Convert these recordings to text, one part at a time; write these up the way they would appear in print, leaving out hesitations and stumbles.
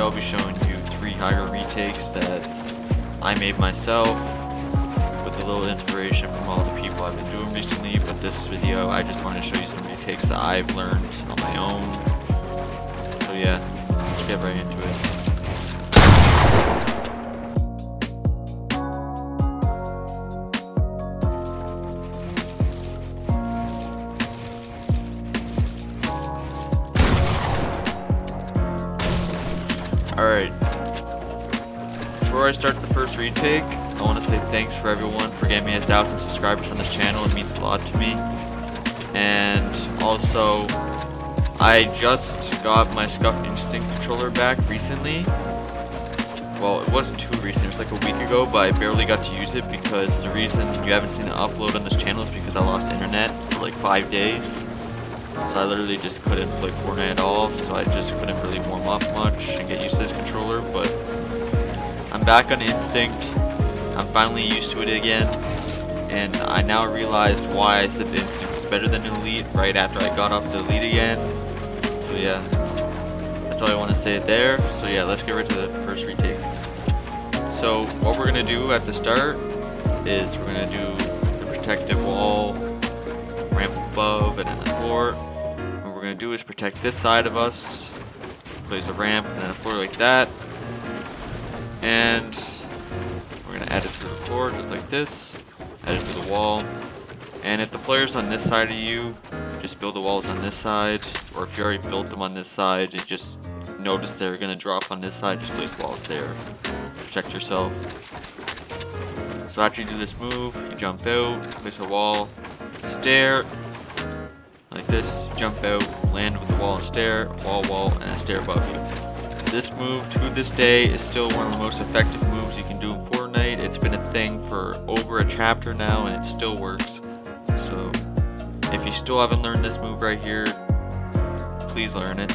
I'll be showing you 3 Highground retakes that I made myself with a little inspiration from all the people I've been doing recently. But this video, I just want to show you some retakes that I've learned on my own. So yeah, let's get right into it. Alright, before I start the first retake, I want to say thanks for everyone for getting me 1,000 subscribers on this channel. It means a lot to me. And also, I just got my Scuffed Instinct controller back recently. Well, it wasn't too recent, it was like a week ago, but I barely got to use it because the reason you haven't seen an upload on this channel is because I lost internet for like 5 days. So I literally just couldn't play Fortnite at all, so I just couldn't really warm up much and get used to this controller. But I'm back on Instinct. I'm finally used to it again, and I now realized why I said the Instinct is better than Elite right after I got off the Elite again. So yeah, that's all I want to say there. So yeah, let's get right to the first retake. So what we're going to do at the start is we're going to do the protective wall, ramp above and then the floor. What we're going to do is protect this side of us, place a ramp and then a floor like that, and we're going to add it to the floor just like this, add it to the wall. And if the player's on this side of you, just build the walls on this side, or if you already built them on this side and just notice they're going to drop on this side, just place the walls there, protect yourself. So after you do this move, you jump out, place a wall, stair, like this, jump out, land with the wall and stair, wall, and a stair above you. This move to this day is still one of the most effective moves you can do in Fortnite. It's been a thing for over a chapter now and it still works. So if you still haven't learned this move right here, please learn it.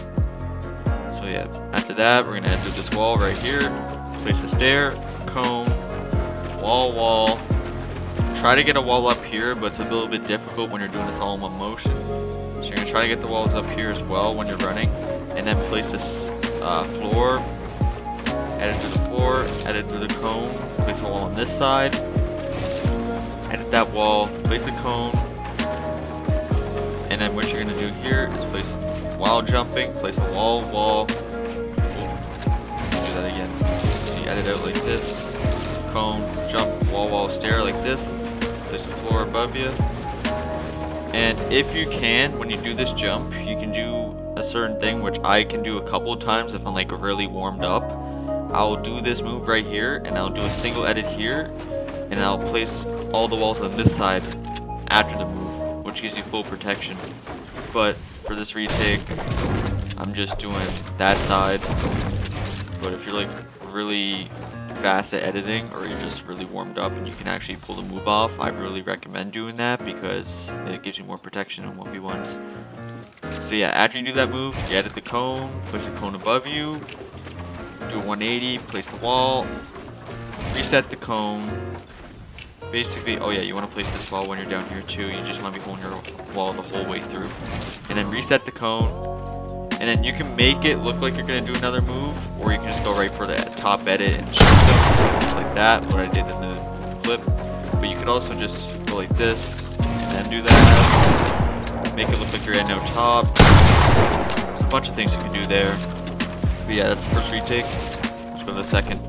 So yeah, after that we're going to enter this wall right here, place a stair, cone, wall. Try to get a wall up here, but it's a little bit difficult when you're doing this all in one motion. So you're going to try to get the walls up here as well when you're running, and then place this floor, add it to the floor, add it to the cone, place a wall on this side, edit that wall, place a cone, and then what you're going to do here is place, while jumping, place a wall, do that again. So you edit out like this, cone, jump, wall, stair like this, place the floor above you. And if you can, when you do this jump, you can do a certain thing, which I can do a couple of times if I'm like really warmed up. I'll do this move right here, and I'll do a single edit here, and I'll place all the walls on this side after the move, which gives you full protection. But for this retake, I'm just doing that side. But if you're like really fast at editing, or you're just really warmed up and you can actually pull the move off, I really recommend doing that because it gives you more protection in 1v1s. So yeah, after you do that move, you edit the cone, place the cone above you, do a 180, place the wall, reset the cone. Basically, oh yeah, you want to place this wall when you're down here too. You just want to be holding your wall the whole way through. And then reset the cone. And then you can make it look like you're going to do another move, or you can just go right for the top edit and just like that, what I did in the clip. But you could also just go like this, and then do that. Make it look like you're at no top. There's a bunch of things you can do there. But yeah, that's the first retake. Let's go to the second.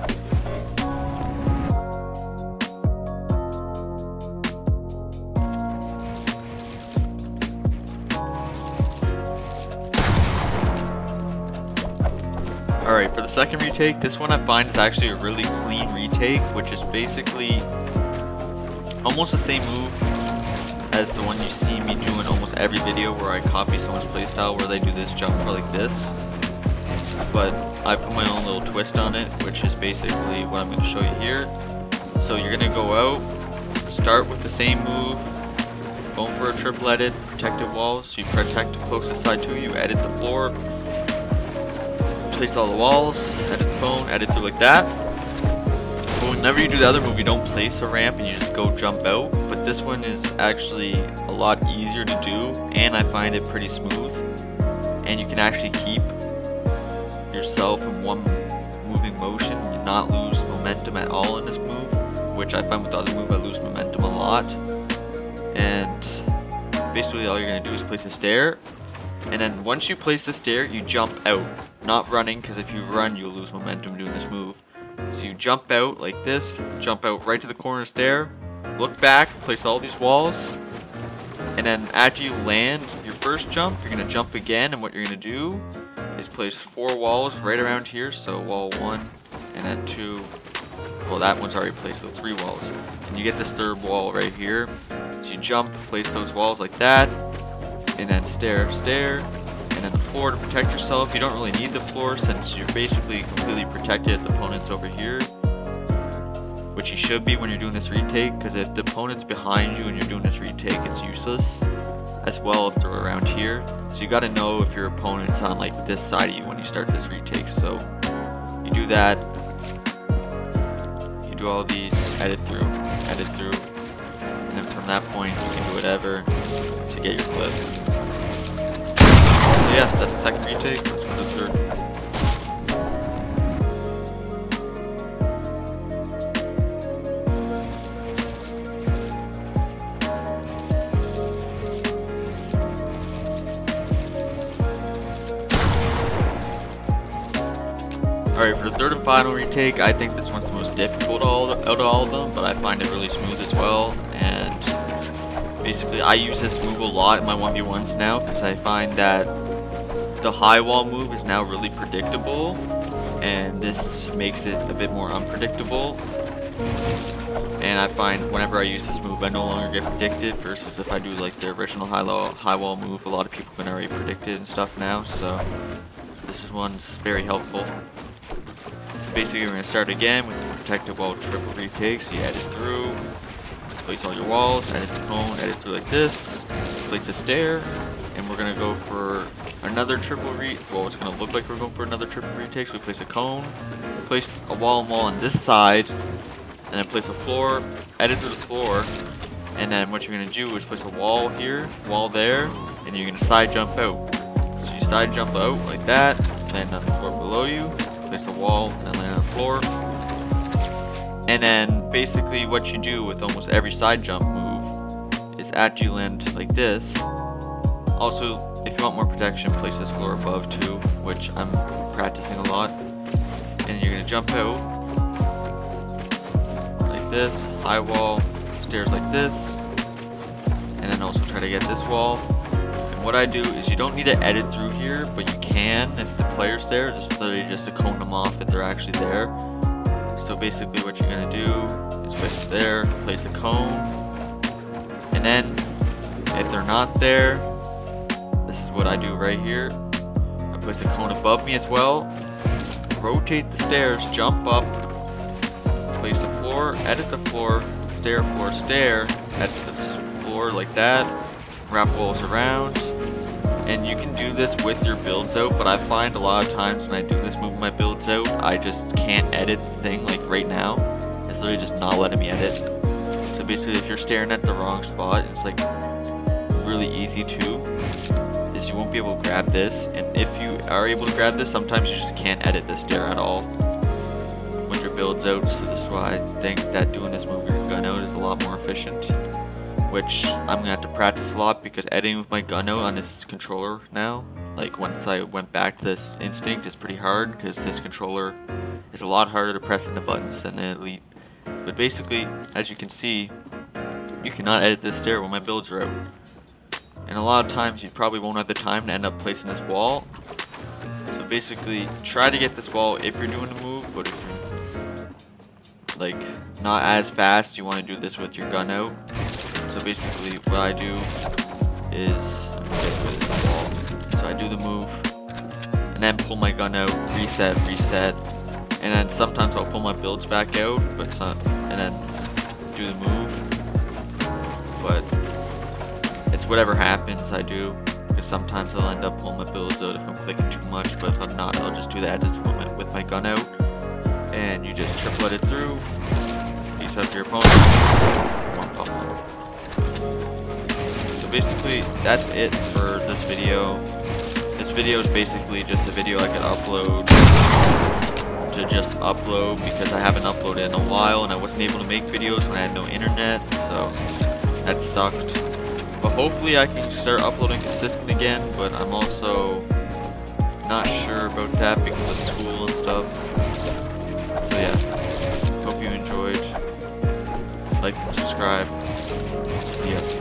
Alright, for the second retake, this one I find is actually a really clean retake, which is basically almost the same move as the one you see me do in almost every video where I copy someone's playstyle where they do this jump or like this. But I put my own little twist on it, which is basically what I'm going to show you here. So you're going to go out, start with the same move, going for a triple edit, protective walls, so you protect the closest side to you, edit the floor, place all the walls, edit the phone, edit through like that. But whenever you do the other move, you don't place a ramp and you just go jump out. But this one is actually a lot easier to do, and I find it pretty smooth. And you can actually keep yourself in one using motion, you not lose momentum at all in this move, which I find with the other move I lose momentum a lot. And basically all you're going to do is place a stair, and then once you place the stair, you jump out, not running, because if you run you'll lose momentum doing this move. So you jump out like this, jump out right to the corner stair, look back, place all these walls, and then after you land your first jump, you're going to jump again, and what you're going to do is place 4 walls right around here. So wall 1 and then 2, well that one's already placed, so 3 walls, and you get this third wall right here. So you jump, place those walls like that, and then stair, and then the floor to protect yourself. You don't really need the floor since you're basically completely protected if the opponent's over here, which you should be when you're doing this retake, because if the opponent's behind you and you're doing this retake, it's useless, as well if they're around here. So you got to know if your opponent's on like this side of you when you start this retake. So you do that, you do all these, edit through, and then from that point you can do whatever to get your clip. So yeah, that's the second retake. Let's go to the third. Alright, for the third and final retake, I think this one's the most difficult out of all of them, but I find it really smooth as well. And basically I use this move a lot in my 1v1s now, because I find that the high wall move is now really predictable, and this makes it a bit more unpredictable. And I find whenever I use this move, I no longer get predicted, versus if I do like the original high wall move, a lot of people can already predict it and stuff now, so this one's very helpful. So basically we're going to start again with the protected wall triple retake. So you edit through, place all your walls, edit the cone, edit through like this, place a stair, and we're going to go for another triple well, it's going to look like we're going for another triple retake. So we place a cone, place a wall on this side, and then place a floor, edit through the floor, and then what you're going to do is place a wall here, wall there, and you're going to side jump out. So you side jump out like that, land on the floor below you, place a wall, and then land on the floor. And then basically what you do with almost every side jump move is after you land like this, also if you want more protection, place this floor above too, which I'm practicing a lot. And you're going to jump out like this, high wall, stairs like this, and then also try to get this wall. What I do is you don't need to edit through here, but you can if the player's there, just literally just to cone them off if they're actually there. So basically what you're going to do is place it there, place a cone, and then if they're not there, this is what I do right here. I place a cone above me as well, rotate the stairs, jump up, place the floor, edit the floor, stair, edit the floor like that, wrap walls around. And you can do this with your builds out, but I find a lot of times when I do this move with my builds out, I just can't edit the thing. Like right now, it's literally just not letting me edit. So basically if you're staring at the wrong spot, it's like really easy too, is you won't be able to grab this. And if you are able to grab this, sometimes you just can't edit the stair at all when your builds out. So this is why I think that doing this move with your gun out is a lot more efficient, which I'm gonna have to practice a lot, because editing with my gun out on this controller now, like once I went back to this instinct, is pretty hard, because this controller is a lot harder to press in the buttons than the Elite. But basically, as you can see, you cannot edit this stair when my builds are out. And a lot of times you probably won't have the time to end up placing this wall. So basically, try to get this wall if you're doing the move, but if you're like not as fast, you want to do this with your gun out. So basically what I do is, so I do the move, and then pull my gun out, reset, and then sometimes I'll pull my builds back out, but and then do the move. But it's whatever happens I do, because sometimes I'll end up pulling my builds out if I'm clicking too much, but if I'm not, I'll just do the edits with my gun out, and you just triple edit through, piece up your opponent, one pump. So basically that's it for this video. This video is basically just a video I could upload to just upload because I haven't uploaded in a while and I wasn't able to make videos when I had no internet, so that sucked. But hopefully I can start uploading consistent again, but I'm also not sure about that because of school and stuff. So yeah, hope you enjoyed. Like and subscribe. See ya.